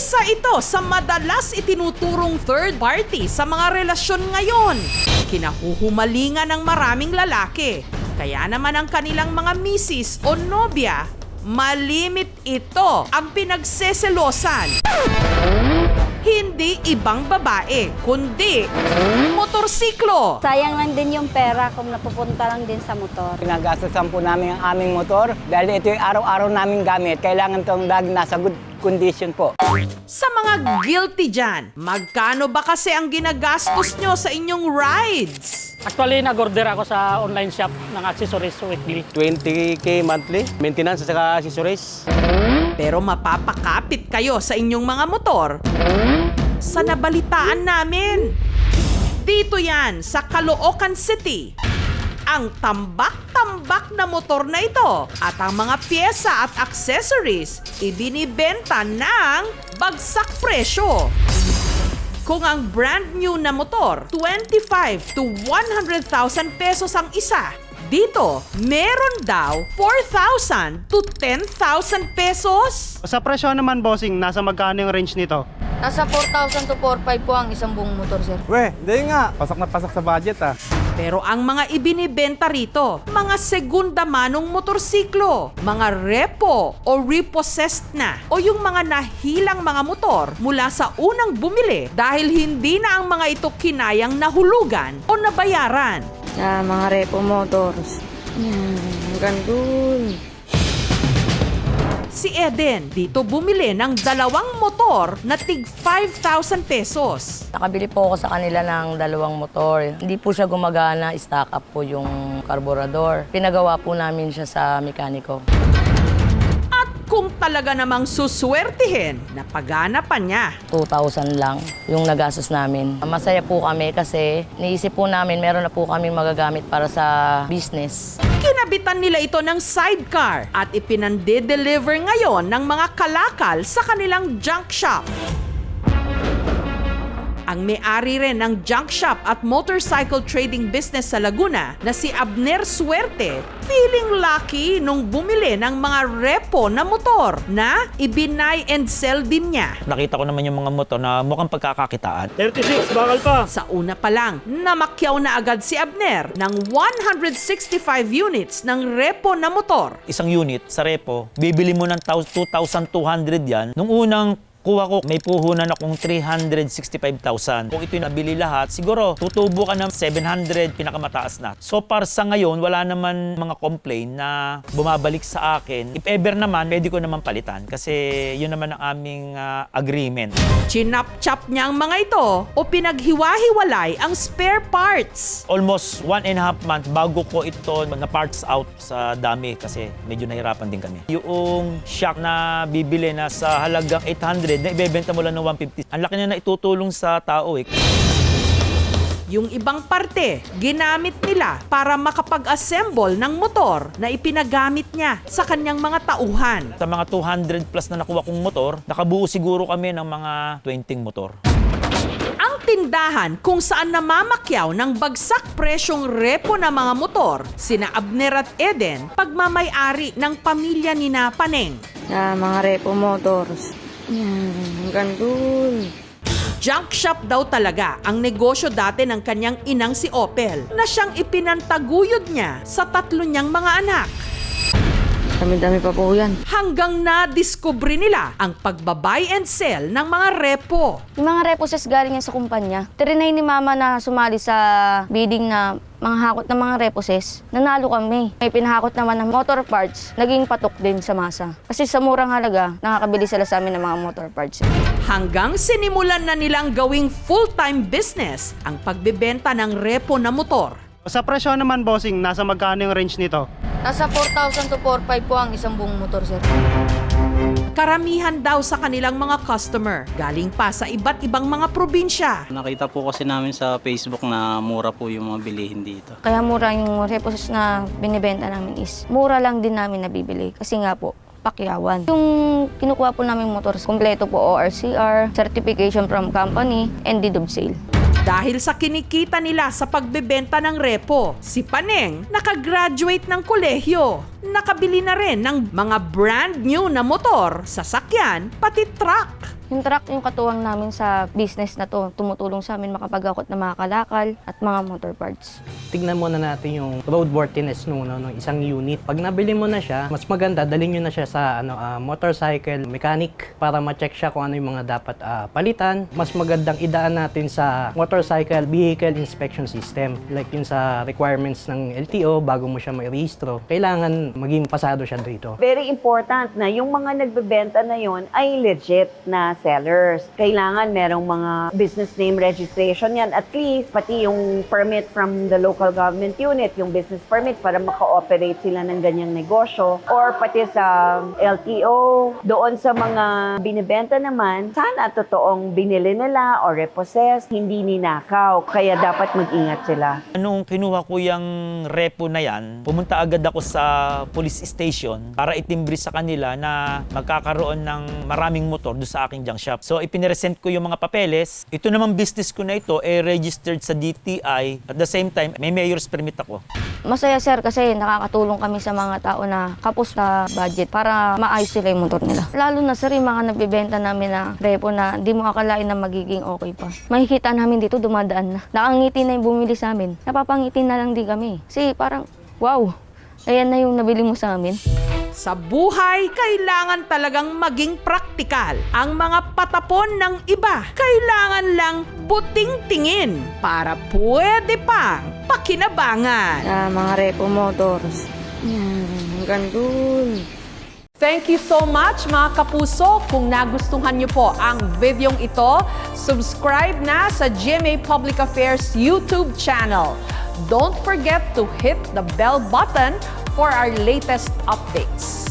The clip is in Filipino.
Isa ito sa madalas itinuturong third party sa mga relasyon ngayon. Kinahuhumalingan ng maraming lalaki. Kaya naman ang kanilang mga misis o nobya, malimit ito ang pinagseselosan. Hindi ibang babae, kundi motorsiklo. Sayang lang din yung pera kung napupunta lang din sa motor. Pinagastasan po namin ang aming motor dahil ito yung araw-araw naming gamit. Kailangan itong lagi nasa good condition po. Sa mga guilty dyan, magkano ba kasi ang ginagastos nyo sa inyong rides? Actually, nag-order ako sa online shop ng accessories weekly. 20K monthly, maintenance at saka accessories. Pero mapapakapit kayo sa inyong mga motor sa nabalitaan namin. Dito yan sa Caloocan City. Ang tambak-tambak na motor na ito at ang mga pyesa at accessories ibinibenta ng bagsak presyo. Kung ang brand new na motor, 25 to 100,000 pesos ang isa, dito, meron daw 4,000 to 10,000 pesos. Sa presyo naman, bossing, nasa magkano yung range nito? Nasa 4,000 to 4,500 po ang isang buong motor, sir. Weh, hindi nga. Pasak na pasak sa budget ah. Pero ang mga ibinibenta rito, mga segunda manong motorsiklo, mga repo o repossessed na, o yung mga nahilang mga motor mula sa unang bumili dahil hindi na ang mga ito kinayang nahulugan o nabayaran. Sa mga repo motors. Hanggang dun. Si Eden dito bumili ng 2 motor na tig 5,000 pesos. Nakabili po ako sa kanila ng 2 motor. Hindi po siya gumagana, stock up po yung karburador. Pinagawa po namin siya sa mekaniko. At kung talaga namang suswertihin, napagana pa niya. 2,000 lang yung nagastos namin. Masaya po kami kasi niisip po namin meron na po kami magagamit para sa business. Kinabitan nila ito ng sidecar at ipinande-deliver ngayon ng mga kalakal sa kanilang junk shop. Ang may-ari rin ng junk shop at motorcycle trading business sa Laguna na si Abner Suerte, feeling lucky nung bumili ng mga repo na motor na ibinay and sell din niya. Nakita ko naman yung mga motor na mukhang pagkakakitaan. 36, bakal pa. Sa una pa lang, namakyaw na agad si Abner ng 165 units ng repo na motor. Isang unit sa repo, bibili mo ng 2,200 yan. Nung unang kuha ko, may puhunan akong 365,000. Kung ito'y nabili lahat, siguro tutubo ka ng 700, pinakamataas na. So para sa ngayon, wala naman mga complaint na bumabalik sa akin. If ever naman, pwede ko naman palitan kasi yun naman ang aming agreement. Chinap-chap niya ang mga ito o pinaghiwa-hiwalay ang spare parts. Almost 1.5 month bago ko ito na parts out sa dami kasi medyo nahirapan din kami. Yung shock na bibili na sa halagang 800, na ibebenta mo lang ng 150. Ang laki na itutulong sa tao eh. Yung ibang parte, ginamit nila para makapag-assemble ng motor na ipinagamit niya sa kanyang mga tauhan. Sa mga 200 plus na nakuha kong motor, nakabuo siguro kami ng mga 20 motor. Ang tindahan kung saan namamakyaw ng bagsak presyong repo na mga motor, sina Abner at Eden, pagmamay-ari ng pamilya ni Paneng. Sa mga repo motors. Hanggang dun. Junk shop daw talaga ang negosyo dati ng kanyang inang si Opel na siyang ipinantaguyod niya sa 3 niyang mga anak. Dami-dami pa po yan. Hanggang na-discover nila ang pagbabay and sell ng mga repo. Yung mga reposes galing yan sa kumpanya. Trinay ni mama na sumali sa bidding na mga hakot ng mga reposes. Nanalo kami. May pinahakot naman ng motor parts. Naging patok din sa masa. Kasi sa murang halaga, nakakabili sila sa amin ng mga motor parts. Hanggang sinimulan na nilang gawing full-time business ang pagbebenta ng repo na motor. Sa presyo naman, bossing, nasa magkano yung range nito? Nasa 4,000 to 4,500 po ang isang buong motor, sir. Karamihan daw sa kanilang mga customer galing pa sa iba't ibang mga probinsya. Nakita po kasi namin sa Facebook na mura po yung mga bilihin dito. Kaya mura yung reposes na binibenta namin is mura lang din namin nabibili. Kasi nga po, pakyawan. Yung kinukuha po namin motor, kompleto po ORCR, certification from company, and deed of sale. Dahil sa kinikita nila sa pagbebenta ng repo, si Paneng nakagraduate ng kolehiyo. Nakabili na rin ng mga brand new na motor, sasakyan, pati truck. Yung truck yung katuwang namin sa business na to. Tumutulong sa amin makapag-akot ng mga kalakal at mga motor parts. Tignan muna natin yung roadworthiness ng isang unit. Pag nabili mo na siya, mas maganda dalhin nyo na siya sa motorcycle mechanic para ma-check siya kung ano yung mga dapat palitan. Mas magandang idaan natin sa motorcycle vehicle inspection system. Like yun sa requirements ng LTO bago mo siya mai-rehistro. Kailangan maging pasado siya dito. Very important na yung mga nagbebenta na yon ay legit na sellers. Kailangan merong mga business name registration yan. At least, pati yung permit from the local government unit, yung business permit para maka-operate sila ng ganyang negosyo. Or pati sa LTO, doon sa mga binibenta naman, sana totoong binili nila or repossessed, hindi ninakaw. Kaya dapat mag-ingat sila. Nung kinuha ko yung repo na yan, pumunta agad ako sa police station para itimbre sa kanila na magkakaroon ng maraming motor doon sa aking junk shop. So ipiniresent ko yung mga papeles. Ito namang business ko na ito registered sa DTI. At the same time, may mayor's permit ako. Masaya sir kasi nakakatulong kami sa mga tao na kapos sa budget para maayos sila yung motor nila. Lalo na sir yung mga nagbibenta namin na repo na di mo akalain na magiging okay pa. Makikita namin dito dumadaan na. Nakangiti na yung bumili sa amin. Napapangiti na lang din kami. Kasi parang, wow, ayan na yung nabili mo sa amin. Sa buhay, kailangan talagang maging praktikal. Ang mga patapon ng iba, kailangan lang buting tingin para pwede pang pakinabangan. Sa mga repo motors. Yan, hanggang dun. Thank you so much mga kapuso. Kung nagustuhan niyo po ang videong ito, subscribe na sa GMA Public Affairs YouTube channel. Don't forget to hit the bell button for our latest updates.